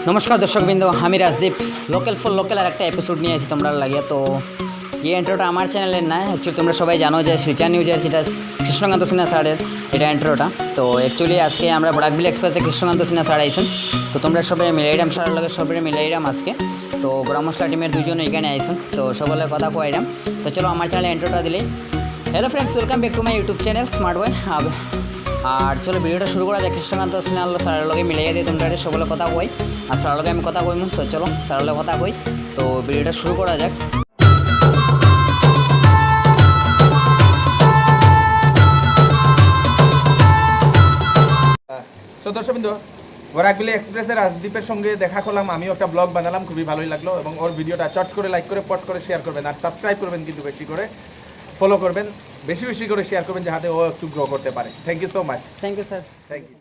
नमस्कार दर्शकबिंद हमें Rajdeep local for local और एक एपिसोड नहीं आई तुम्हारा लगे तो ये इंट्रोटा हमारे चैनल ना एक्चुअली तुम्हारा सबाई जानो जो श्रीचा न्यूज जेटा कृष्णकांत सिन्हा सारेर এটা इंट्रोटा तो एक्चुअली आज के আমরা বরাকবিল এক্সপ্রেসে কৃষ্ণকান্ত সিনহা স্যার আইছেন তো তোমরা সবাই মিলাইরাম স্যারের লগে সবাই মিলাইরাম আজকে তো গ্রামসলা টিমের দুইজন এখানে আইছেন তো সকলে কথা কইরাম তো চলো আমার চ্যানেলে ইন্ট্রোটা দিলে hello friends welcome back to my YouTube channel smart boy और चलो भिडियोटा शुरू करा जाए कृष्णकांत सिन्हा सारेर लगे मिलाइया दिए तुम्हारे सकले कथा कई और सारेर लगे कथा कइम तो चलो सारेर लगे कथा कई तो भिडियोटा शुरू करा जाक। তো দর্শকবৃন্দ বরাকবিল এক্সপ্রেসের রাজদীপের সঙ্গে দেখা করলাম, আমিও একটা ব্লগ বানালাম, খুবই ভালোই লাগলো এবং ওর ভিডিওটা চট করে লাইক করে পট করে শেয়ার করবেন আর সাবস্ক্রাইব করবেন, কিন্তু বেশি করে ফলো করবেন, বেশি বেশি করে শেয়ার করবেন যাতে ও একটু গ্রো করতে পারে। Thank you so much. Thank you sir. Thank you.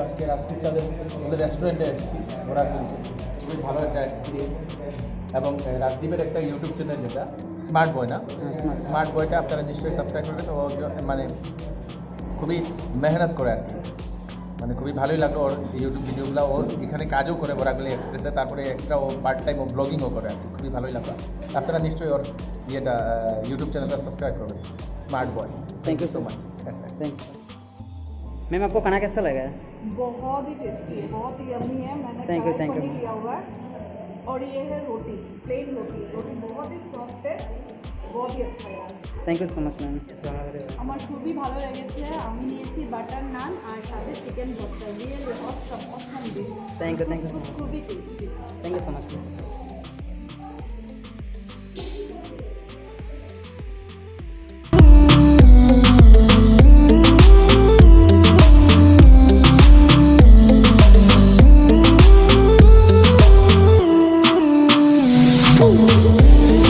আজকে রাজদীপের রেস্টুরেন্টে এসেছি বরাকবিলতে, খুবই ভালো একটা এক্সপিরিয়েন্স এবং রাজদীপের একটা ইউটিউব চ্যানেল যেটা স্মার্ট বয় না, স্মার্ট বয়টা আপনারা নিশ্চয়ই সাবস্ক্রাইব করবেন। ও মানে খুবই মেহনত করে আর কি, মানে খুবই ভালোই লাগলো ওর ইউটিউব ভিডিওগুলো। ও এখানে কাজও করে বরাকবিল এক্সপ্রেসে, তারপরে এক্সট্রা ও পার্ট টাইম ও ব্লগিংও করে আর কি, খুবই ভালোই লাগলো। আপনারা নিশ্চয়ই ওর ইয়েটা ইউটিউব চ্যানেলটা সাবস্ক্রাইব করবেন, smart boy. Thank you so much. Thank you ma'am. आपको खाना कैसा लगा है? बहुत ही टेस्टी है, बहुत ही यम्मी है। मैंने Thank you, try thank you. Paneer लिया हुआ है और ये है रोटी, प्लेन रोटी। रोटी बहुत ही सॉफ्ट है, बहुत ही अच्छा है। Thank you so much ma'am. আমার খুবই ভালো লেগেছে। আমি নিয়েছি বাটার নান আর সাথে chicken bharta, really hot awesome dish. Thank you so much. খুবই tasty. Thank you so much. Oh